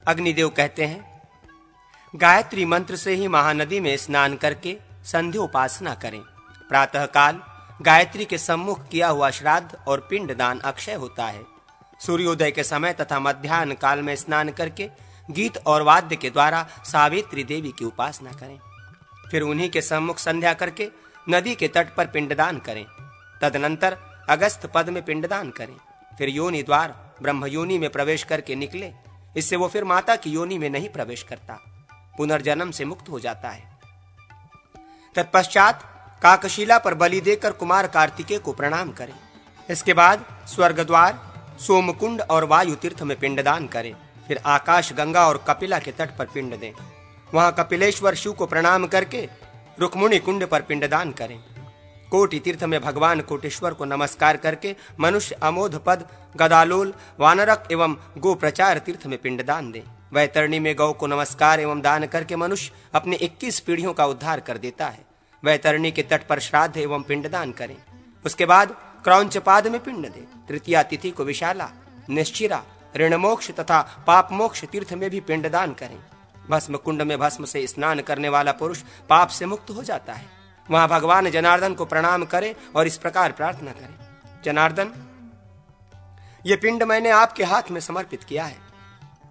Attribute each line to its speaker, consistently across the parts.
Speaker 1: अग्निदेव कहते हैं, गायत्री मंत्र से ही महानदी में स्नान करके संध्योपासना करें। प्रातः काल गायत्री के सम्मुख किया हुआ श्राद्ध और पिंड दान अक्षय होता है। सूर्योदय के समय तथा मध्याह्न काल में स्नान करके गीत और वाद्य के द्वारा सावित्री देवी की उपासना करें। फिर उन्हीं के सम्मुख संध्या करके नदी के तट पर पिंडदान करें। तदनंतर अगस्त पद में पिंडदान करें। फिर योनि द्वार ब्रह्म योनि में प्रवेश करके निकले। इससे वो फिर माता की योनि में नहीं प्रवेश करता, पुनर्जन्म से मुक्त हो जाता है। तत्पश्चात काकशिला पर बलि देकर कुमार कार्तिकेय को प्रणाम करें। इसके बाद स्वर्ग द्वार, सोमकुंड और वायु तीर्थ में पिंडदान करें। फिर आकाश गंगा और कपिला के तट पर पिंड दें। वहां कपिलेश्वर शिव को प्रणाम करके रुक्मुणी कुंड पर पिंडदान करें। कोटि तीर्थ में भगवान कोटेश्वर को नमस्कार करके मनुष्य अमोध पद, गदालोल, वानरक एवं गो प्रचार तीर्थ में पिंडदान दें। वैतरणी में गौ को नमस्कार एवं दान करके मनुष्य अपने 21 पीढ़ियों का उद्धार कर देता है। वैतरणी के तट पर श्राद्ध एवं पिंडदान करें। उसके बाद क्रौंचपाद में पिंड दें। तृतीया तिथि को विशाला, निश्चिरा, ऋणमोक्ष तथा पाप मोक्ष तीर्थ में भी पिंडदान करें। भस्म कुंड में भस्म से स्नान करने वाला पुरुष पाप से मुक्त हो जाता है। वहां भगवान जनार्दन को प्रणाम करें और इस प्रकार प्रार्थना करें, जनार्दन, ये पिंड मैंने आपके हाथ में समर्पित किया है।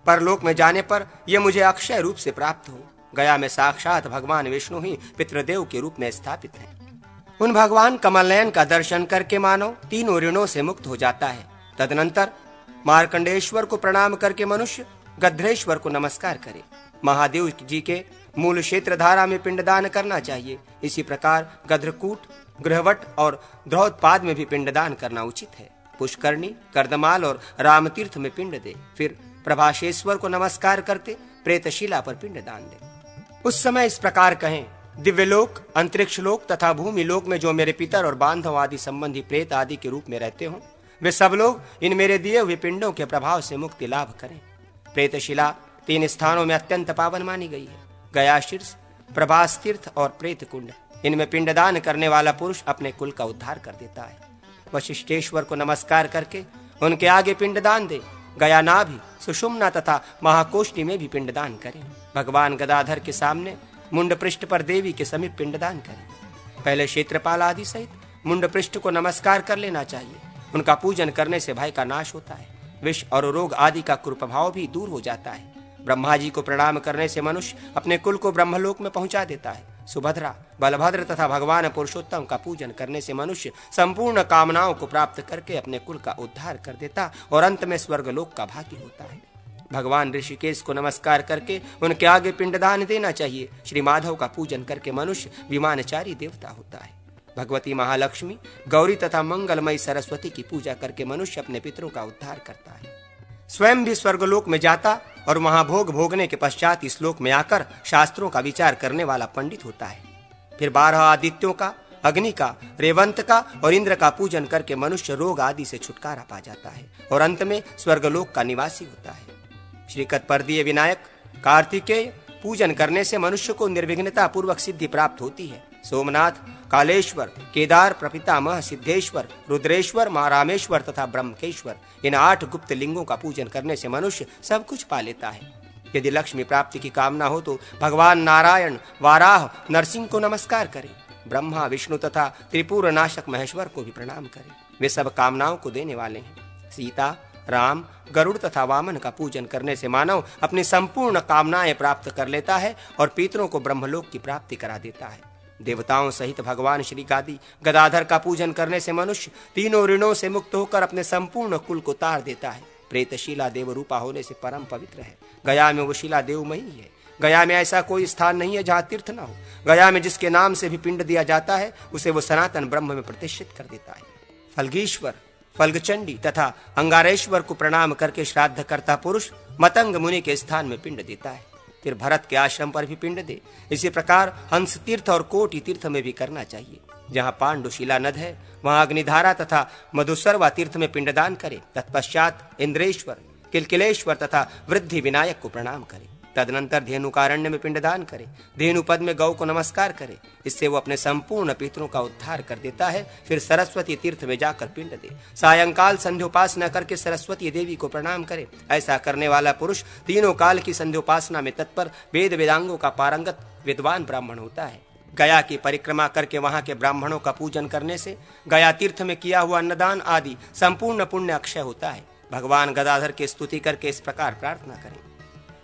Speaker 1: परलोक में जाने पर यह मुझे अक्षय रूप से प्राप्त हो। गया में साक्षात भगवान विष्णु ही पितृदेव के रूप में स्थापित हैं। उन भगवान कमलनयन का दर्शन करके मानव तीनों ऋणों से मुक्त हो जाता है। तदनंतर मार्कंडेश्वर को प्रणाम करके मनुष्य गध्रेश्वर को नमस्कार करे। महादेव जी के मूल क्षेत्र धारा में पिंडदान करना चाहिए। इसी प्रकार गध्रकूट, गृहवट और द्रौतपाद में भी पिंडदान करना उचित है। पुष्करणी, कर्दमाल और रामतीर्थ में पिंड दे। फिर प्रभाशेश्वर को नमस्कार करते प्रेतशिला पर पिंडदान दे। उस समय इस प्रकार कहें, दिव्यलोक, अंतरिक्ष लोक तथा भूमि लोक में जो मेरे पितर और बांधव आदि संबंधी प्रेत आदि के रूप में रहते हों, वे सब लोग इन मेरे दिए हुए पिंडों के प्रभाव से मुक्ति लाभ करें। प्रेतशिला 3 स्थानों में अत्यंत पावन मानी गई है, गया शीर्ष, प्रभास तीर्थ और प्रेत कुंड। इनमें पिंडदान करने वाला पुरुष अपने कुल का उद्धार कर देता है। वशिष्ठेश्वर को नमस्कार करके उनके आगे पिंडदान दे। गया नाभि, सुषुम्ना तथा महाकोष्ठी में भी पिंडदान करें। भगवान गदाधर के सामने मुंड पृष्ठ पर देवी के समीप पिंडदान करें। पहले क्षेत्रपाल आदि सहित मुंड पृष्ठ को नमस्कार कर लेना चाहिए। उनका पूजन करने से भय का नाश होता है। विष और रोग आदि का कुप्रभाव भी दूर हो जाता है। ब्रह्मा जी को प्रणाम करने से मनुष्य अपने कुल को ब्रह्मलोक में पहुंचा देता है। सुभद्रा, बलभद्र तथा भगवान पुरुषोत्तम का पूजन करने से मनुष्य संपूर्ण कामनाओं को प्राप्त करके अपने कुल का उद्धार कर देता और अंत में स्वर्गलोक का भागी होता है। भगवान ऋषिकेश को नमस्कार करके उनके आगे पिंडदान देना चाहिए। श्री माधव का पूजन करके मनुष्य विमानचारी देवता होता है। भगवती महालक्ष्मी, गौरी तथा मंगलमयी सरस्वती की पूजा करके मनुष्य अपने पितरों का उद्धार करता है। स्वयं भी स्वर्गलोक में जाता और वहां भोग भोगने के पश्चात इस लोक में आकर शास्त्रों का विचार करने वाला पंडित होता है। फिर 12 आदित्यों का, अग्नि का, रेवंत का और इंद्र का पूजन करके मनुष्य रोग आदि से छुटकारा पा जाता है और अंत में स्वर्गलोक का निवासी होता है। श्री कत्पर्दीय विनायक कार्तिकेय पूजन करने से मनुष्य को निर्विघ्नता पूर्वक सिद्धि प्राप्त होती है। सोमनाथ, कालेश्वर, केदार, प्रपितामह, सिद्धेश्वर, रुद्रेश्वर, महारामेश्वर तथा ब्रह्मकेश्वर, इन 8 गुप्त लिंगों का पूजन करने से मनुष्य सब कुछ पा लेता है। यदि लक्ष्मी प्राप्ति की कामना हो तो भगवान नारायण, वाराह, नरसिंह को नमस्कार करें। ब्रह्मा, विष्णु तथा त्रिपुर नाशक महेश्वर को भी प्रणाम करें। वे सब कामनाओं को देने वाले हैं। सीता, राम, गरुड़ तथा वामन का पूजन करने से मानव अपनी संपूर्ण कामनाएं प्राप्त कर लेता है और पितरों को ब्रह्मलोक की प्राप्ति करा देता है। देवताओं सहित भगवान श्री गादी गदाधर का पूजन करने से मनुष्य तीनों ऋणों से मुक्त होकर अपने संपूर्ण कुल को तार देता है। प्रेतशिला देव रूपा होने से परम पवित्र है। गया में वो शिला देवमयी है। गया में ऐसा कोई स्थान नहीं है जहाँ तीर्थ न हो। गया में जिसके नाम से भी पिंड दिया जाता है उसे वो सनातन ब्रह्म में प्रतिष्ठित कर देता है। फल्गीश्वर, फल्गचंडी तथा अंगारेश्वर को प्रणाम करके श्राद्ध करता पुरुष मतंग मुनि के स्थान में पिंड देता है। फिर भरत के आश्रम पर भी पिंड दे। इसी प्रकार हंस तीर्थ और कोटि तीर्थ में भी करना चाहिए। जहाँ पांडुशिला नद है वहाँ अग्निधारा तथा मधुसर्वा तीर्थ में पिंडदान करे। तत्पश्चात इंद्रेश्वर, किलकिलेश्वर तथा वृद्धि विनायक को प्रणाम करे। तदनंतर धेनुकारण्य में पिंडदान करे, धेनुपद में गौ को नमस्कार करे। इससे वो अपने संपूर्ण पितरों का उद्धार कर देता है। फिर सरस्वती तीर्थ में जाकर पिंड दे। सायंकाल संध्योपासना करके सरस्वती देवी को प्रणाम करे। ऐसा करने वाला पुरुष तीनों काल की संध्योपासना में तत्पर, वेद वेदांगों का पारंगत विद्वान ब्राह्मण होता है। गया की परिक्रमा करके वहां के ब्राह्मणों का पूजन करने से गया तीर्थ में किया हुआ अन्नदान आदि संपूर्ण पुण्य अक्षय होता है। भगवान गदाधर की स्तुति करके इस प्रकार प्रार्थना करें।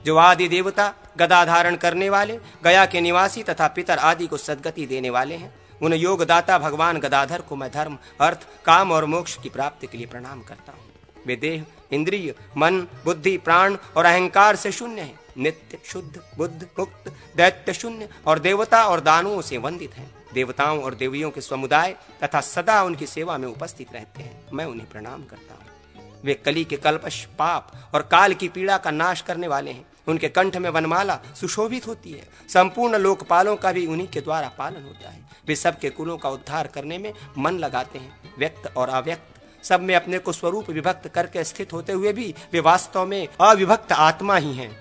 Speaker 1: जो आदि देवता गदा धारण करने वाले, गया के निवासी तथा पितर आदि को सद्गति देने वाले हैं, उन योगदाता भगवान गदाधर को मैं धर्म, अर्थ, काम और मोक्ष की प्राप्ति के लिए प्रणाम करता हूँ। वे देह, इंद्रिय, मन, बुद्धि, प्राण और अहंकार से शून्य है, नित्य, शुद्ध, बुद्ध, मुक्त, दैत्य शून्य और देवता और दानवों से वंदित हैं। देवताओं और देवियों के समुदाय तथा सदा उनकी सेवा में उपस्थित रहते हैं। मैं उन्हें प्रणाम करता हूँ। वे कली के कल्पश, पाप और काल की पीड़ा का नाश करने वाले हैं। उनके कंठ में वनमाला सुशोभित होती है। संपूर्ण लोकपालों का भी उन्हीं के द्वारा पालन होता है। वे सबके कुलों का उद्धार करने में मन लगाते हैं। व्यक्त और अव्यक्त सब में अपने को स्वरूप विभक्त करके स्थित होते हुए भी वे वास्तव में अविभक्त आत्मा ही हैं।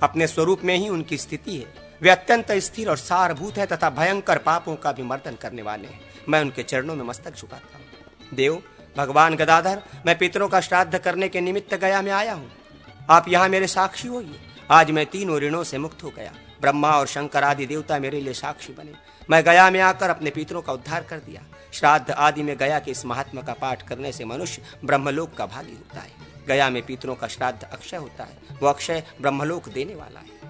Speaker 1: अपने स्वरूप में ही उनकी स्थिति है। वे अत्यंत स्थिर और सारभूत है तथा भयंकर पापों का भी मर्दन करने वाले हैं। मैं उनके चरणों में मस्तक झुकाता हूँ। देव भगवान गदाधर, मैं पितरों का श्राद्ध करने के निमित्त गया में आया हूँ। आप यहाँ मेरे साक्षी होइए। आज मैं तीनों ऋणों से मुक्त हो गया। ब्रह्मा और शंकर आदि देवता मेरे लिए साक्षी बने। मैं गया में आकर अपने पितरों का उद्धार कर दिया। श्राद्ध आदि में गया के इस महात्मा का पाठ करने से मनुष्य ब्रह्मलोक का भागी होता है। गया में पितरों का श्राद्ध अक्षय होता है। वो अक्षय ब्रह्मलोक देने वाला है।